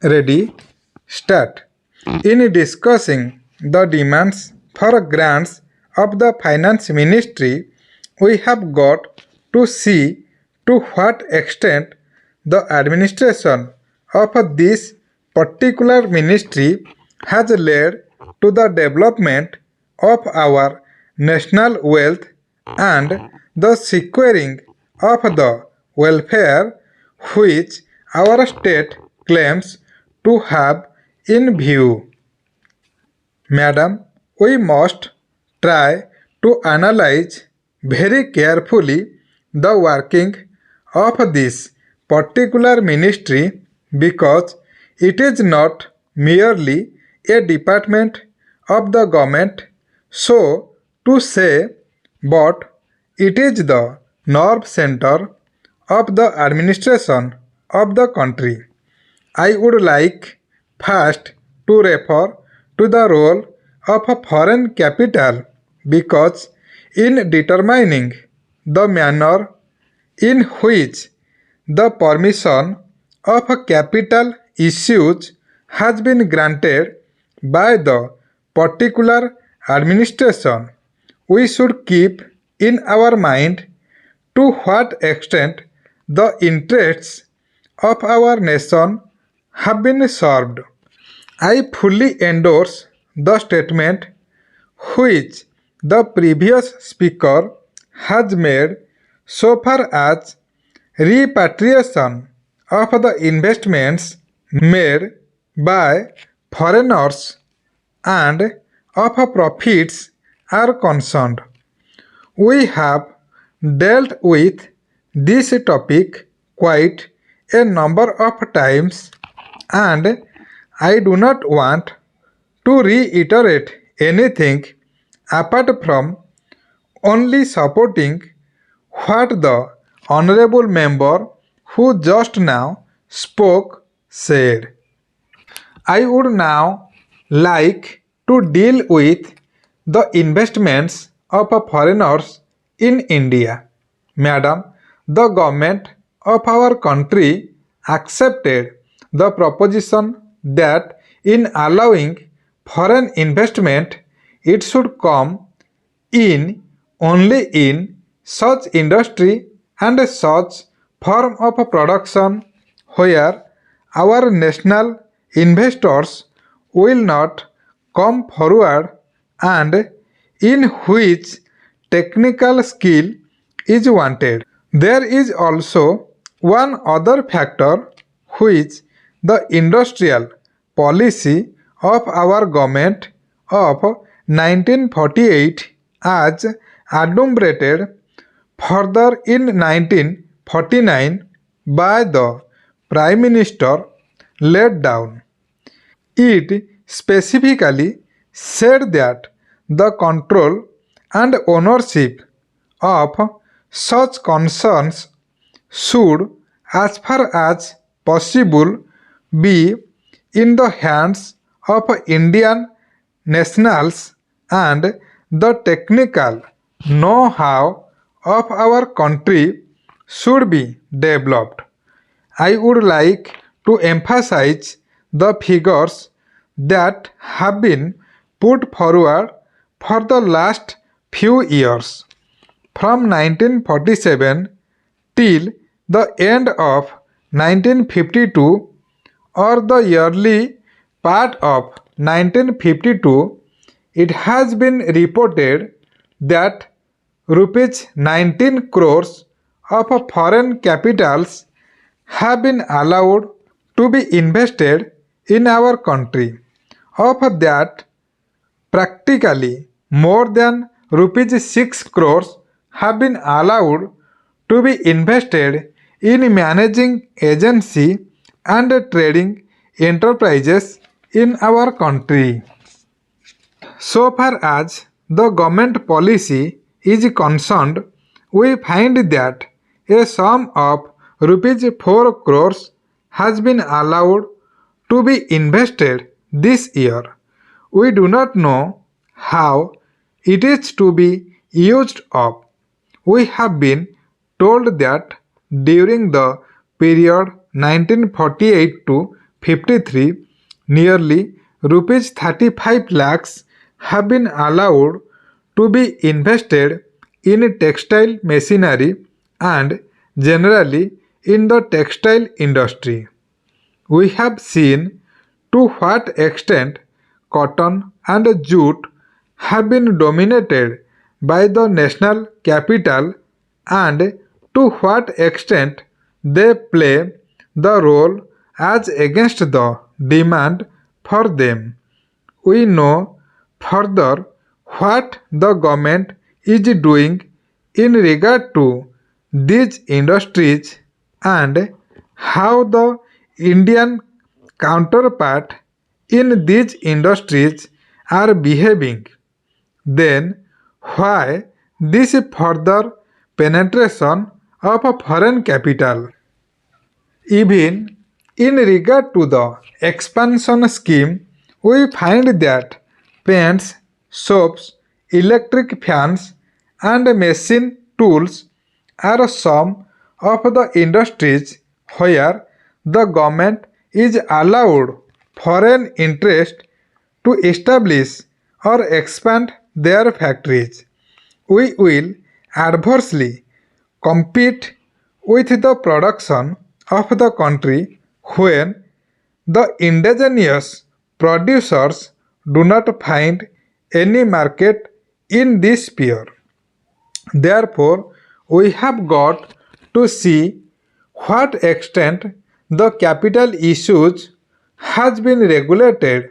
Ready? Start. In discussing the demands for grants of the Finance Ministry, we have got to see to what extent the administration of this particular ministry has led to the development of our national wealth and the securing of the welfare which our state claims to have in view. Madam, we must try to analyze very carefully the working of this particular ministry because it is not merely a department of the government, so to say, but it is the nerve center of the administration of the country. I would like first to refer to the role of foreign capital because in determining the manner in which the permission of capital issues has been granted by the particular administration, we should keep in our mind to what extent the interests of our nation have been served. I fully endorse the statement which the previous speaker has made so far as repatriation of the investments made by foreigners and of profits are concerned. We have dealt with this topic quite a number of times and I do not want to reiterate anything apart from only supporting what the honorable member who just now spoke said. I would now like to deal with the investments of foreigners in India. Madam, the government of our country accepted the proposition that in allowing foreign investment, it should come in only in such industry and such form of production where our national investors will not come forward and in which technical skill is wanted. There is also one other factor which the industrial policy of our government of 1948 as adumbrated further in 1949 by the Prime Minister laid down. It specifically said that the control and ownership of such concerns should, as far as possible, be in the hands of Indian nationals and the technical know-how of our country should be developed. I would like to emphasize the figures that have been put forward for the last few years. From 1947 till the end of 1952 or the early part of 1952, it has been reported that rupees 19 crores of foreign capitals have been allowed to be invested in our country. Of that, practically more than rupees 6 crores have been allowed to be invested in managing agency and trading enterprises in our country. So far as the government policy is concerned, we find that a sum of rupees 4 crores has been allowed to be invested this year. We do not know how it is to be used up. We have been told that during the period 1948 to 1953, nearly rupees 35 lakhs have been allowed to be invested in textile machinery and generally in the textile industry. We have seen to what extent cotton and jute have been dominated by the national capital and to what extent they play the role as against the demand for them. We know further what the government is doing in regard to these industries and how the Indian counterpart in these industries are behaving. Then why this further penetration of a foreign capital? Even in regard to the expansion scheme, we find that paints, soaps, electric fans, and machine tools are some of the industries where the government is allowed foreign interest to establish or expand their factories. We will adversely compete with the production of the country when the indigenous producers do not find any market in this sphere. Therefore, we have got to see what extent the capital issues has been regulated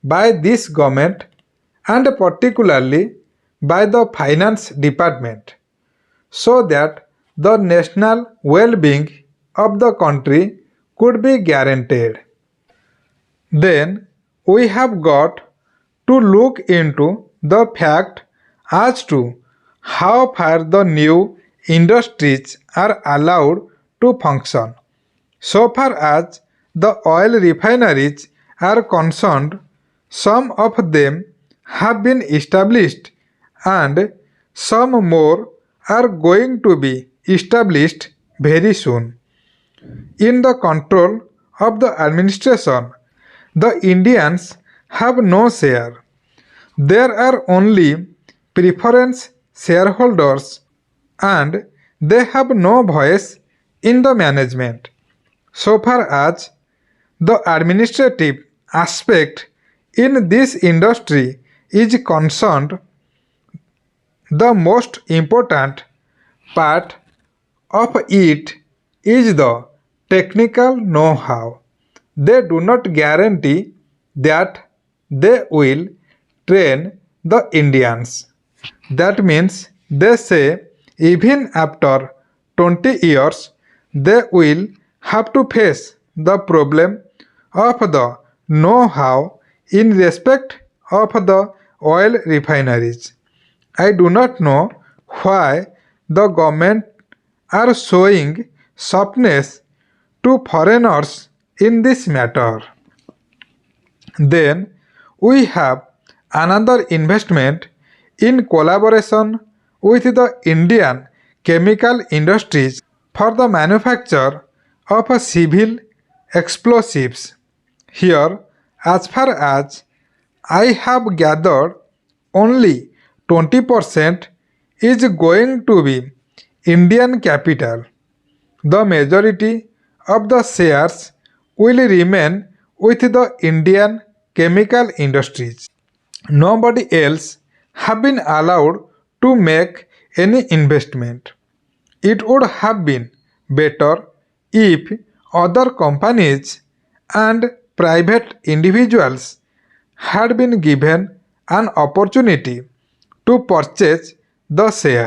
by this government and particularly by the finance department so that the national well-being of the country could be guaranteed. Then we have got to look into the fact as to how far the new industries are allowed to function. So far as the oil refineries are concerned, some of them have been established and some more are going to be established very soon. In the control of the administration, the Indians have no share. There are only preference shareholders and they have no voice in the management. So far as the administrative aspect in this industry is concerned, the most important part of it is the technical know-how. They do not guarantee that they will train the Indians. That means they say even after 20 years they will have to face the problem of the know-how in respect of the oil refineries. I do not know why the government are showing softness to foreigners in this matter. Then we have another investment in collaboration with the Indian chemical industries for the manufacture of civil explosives. Here, as far as I have gathered, only 20% is going to be Indian capital. The majority of the shares will remain with the Indian chemical industries. Nobody else have been allowed to make any investment. It would have been better if other companies and private individuals had been given an opportunity to purchase the share.